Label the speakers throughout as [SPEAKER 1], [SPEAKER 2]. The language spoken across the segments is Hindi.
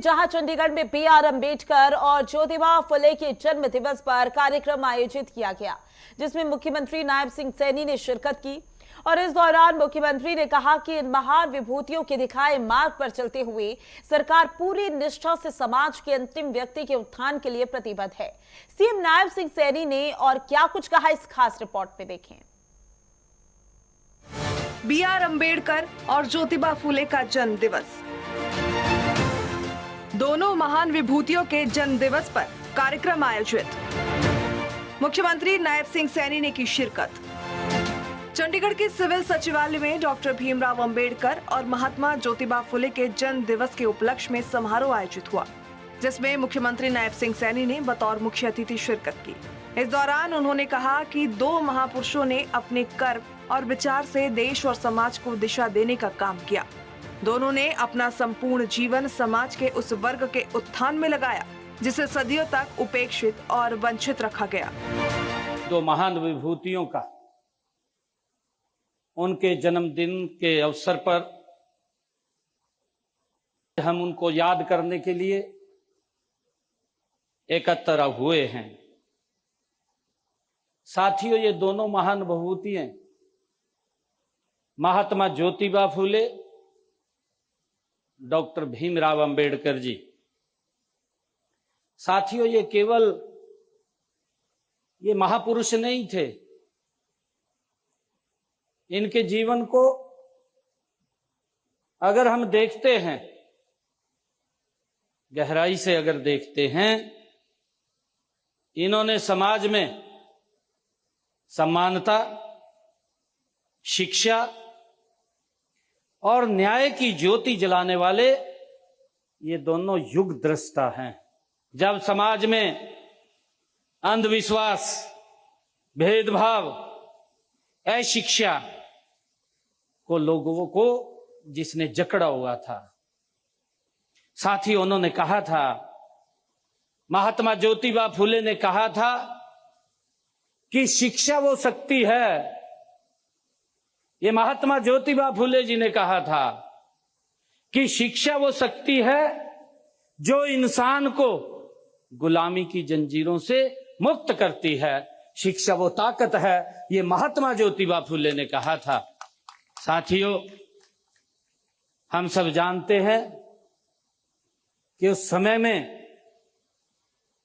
[SPEAKER 1] जहां चंडीगढ़ में बी.आर. अंबेडकर और ज्योतिबा फुले के जन्म दिवस पर कार्यक्रम आयोजित किया गया, जिसमें मुख्यमंत्री नायब सिंह सैनी ने शिरकत की। और इस दौरान मुख्यमंत्री ने कहा कि इन महान विभूतियों के दिखाए मार्ग पर चलते हुए सरकार पूरी निष्ठा से समाज के अंतिम व्यक्ति के उत्थान के लिए प्रतिबद्ध है। सीएम नायब सिंह सैनी ने और क्या कुछ कहा, इस खास रिपोर्ट में देखें।
[SPEAKER 2] बी.आर. अंबेडकर और ज्योतिबा फुले का जन्म दिवस। दोनों महान विभूतियों के जन्म दिवस पर कार्यक्रम आयोजित। मुख्यमंत्री नायब सिंह सैनी ने की शिरकत। चंडीगढ़ के सिविल सचिवालय में डॉक्टर भीमराव अंबेडकर और महात्मा ज्योतिबा फुले के जन्म दिवस के उपलक्ष्य में समारोह आयोजित हुआ, जिसमें मुख्यमंत्री नायब सिंह सैनी ने बतौर मुख्य अतिथि शिरकत की। इस दौरान उन्होंने कहा कि दो महापुरुषों ने अपने कर्म और विचार से देश और समाज को दिशा देने का काम किया। दोनों ने अपना संपूर्ण जीवन समाज के उस वर्ग के उत्थान में लगाया जिसे सदियों तक उपेक्षित और वंचित रखा गया।
[SPEAKER 3] दो महान विभूतियों का उनके जन्मदिन के अवसर पर हम उनको याद करने के लिए एकत्र हुए हैं। साथियों, ये दोनों महान विभूतियां महात्मा ज्योतिबा फुले, डॉक्टर भीमराव अंबेडकर जी। साथियों, ये केवल ये महापुरुष नहीं थे, इनके जीवन को अगर हम देखते हैं, गहराई से अगर देखते हैं, इन्होंने समाज में समानता, शिक्षा और न्याय की ज्योति जलाने वाले ये दोनों युग दृष्टा हैं। जब समाज में अंधविश्वास, भेदभाव, अशिक्षा को लोगों को जिसने जकड़ा हुआ था, साथ ही उन्होंने कहा था, महात्मा ज्योतिबा फुले ने कहा था कि शिक्षा वो शक्ति है। ये महात्मा ज्योतिबा फुले जी ने कहा था कि शिक्षा वो शक्ति है जो इंसान को गुलामी की जंजीरों से मुक्त करती है। शिक्षा वो ताकत है, ये महात्मा ज्योतिबा फुले ने कहा था। साथियों, हम सब जानते हैं कि उस समय में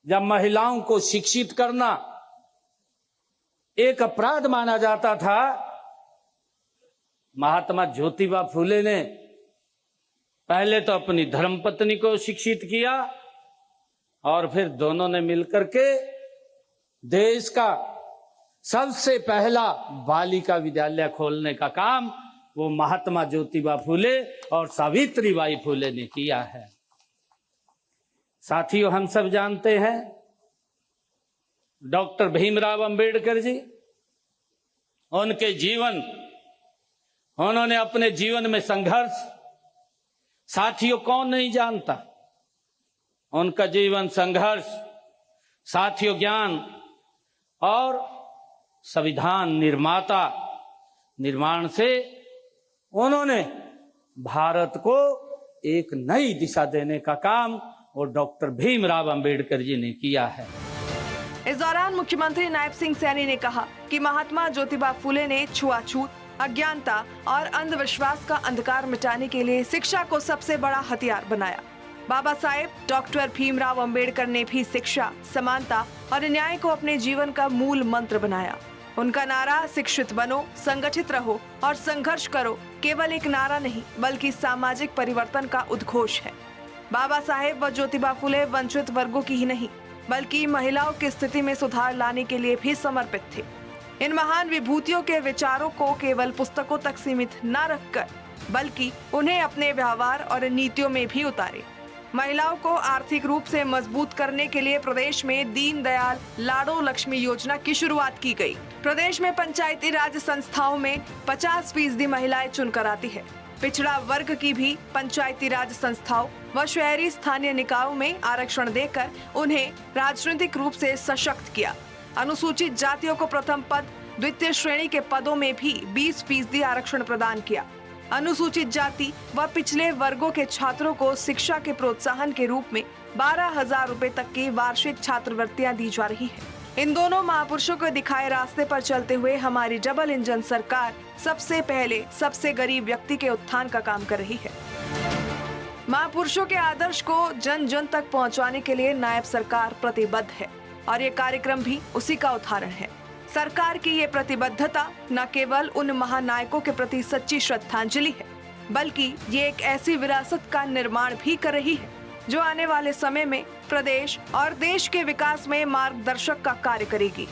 [SPEAKER 3] जब महिलाओं को शिक्षित करना एक अपराध माना जाता था, महात्मा ज्योतिबा फुले ने पहले तो अपनी धर्मपत्नी को शिक्षित किया और फिर दोनों ने मिलकर के देश का सबसे पहला बालिका विद्यालय खोलने का काम वो महात्मा ज्योतिबा फुले और सावित्रीबाई फुले ने किया है। साथियों, हम सब जानते हैं डॉक्टर भीमराव अंबेडकर जी, उनके जीवन, उन्होंने अपने जीवन में संघर्ष, साथियों कौन नहीं जानता उनका जीवन संघर्ष, साथियों ज्ञान और संविधान निर्माता निर्माण से उन्होंने भारत को एक नई दिशा देने का काम वो डॉक्टर भीमराव अंबेडकर जी ने किया है।
[SPEAKER 2] इस दौरान मुख्यमंत्री नायब सिंह सैनी ने कहा कि महात्मा ज्योतिबा फुले ने छुआछूत, अज्ञानता और अंधविश्वास का अंधकार मिटाने के लिए शिक्षा को सबसे बड़ा हथियार बनाया। बाबा साहेब डॉक्टर भीमराव अंबेडकर ने भी शिक्षा, समानता और न्याय को अपने जीवन का मूल मंत्र बनाया। उनका नारा शिक्षित बनो, संगठित रहो और संघर्ष करो केवल एक नारा नहीं बल्कि सामाजिक परिवर्तन का उद्घोष है। बाबा साहेब व ज्योतिबा फुले वंचित वर्गों की ही नहीं बल्कि महिलाओं की स्थिति में सुधार लाने के लिए भी समर्पित थे। इन महान विभूतियों के विचारों को केवल पुस्तकों तक सीमित न रखकर बल्कि उन्हें अपने व्यवहार और नीतियों में भी उतारे। महिलाओं को आर्थिक रूप से मजबूत करने के लिए प्रदेश में दीनदयाल लाडो लक्ष्मी योजना की शुरुआत की गई। प्रदेश में पंचायती राज संस्थाओं में 50% महिलाएं चुनकर आती है। पिछड़ा वर्ग की भी पंचायती राज संस्थाओं व शहरी स्थानीय निकायों में आरक्षण देकर उन्हें राजनीतिक रूप से सशक्त किया। अनुसूचित जातियों को प्रथम पद, द्वितीय श्रेणी के पदों में भी 20% आरक्षण प्रदान किया। अनुसूचित जाति व पिछले वर्गों के छात्रों को शिक्षा के प्रोत्साहन के रूप में 12,000 रुपए तक की वार्षिक छात्रवृत्तियां दी जा रही है। इन दोनों महापुरुषों को दिखाए रास्ते पर चलते हुए हमारी डबल इंजन सरकार सबसे पहले सबसे गरीब व्यक्ति के उत्थान का काम कर रही है। महापुरुषों के आदर्श को जन जन तक पहुंचाने के लिए नायब सरकार प्रतिबद्ध है और ये कार्यक्रम भी उसी का उदाहरण है। सरकार की ये प्रतिबद्धता न केवल उन महानायकों के प्रति सच्ची श्रद्धांजलि है, बल्कि ये एक ऐसी विरासत का निर्माण भी कर रही है जो आने वाले समय में प्रदेश और देश के विकास में मार्गदर्शक का कार्य करेगी।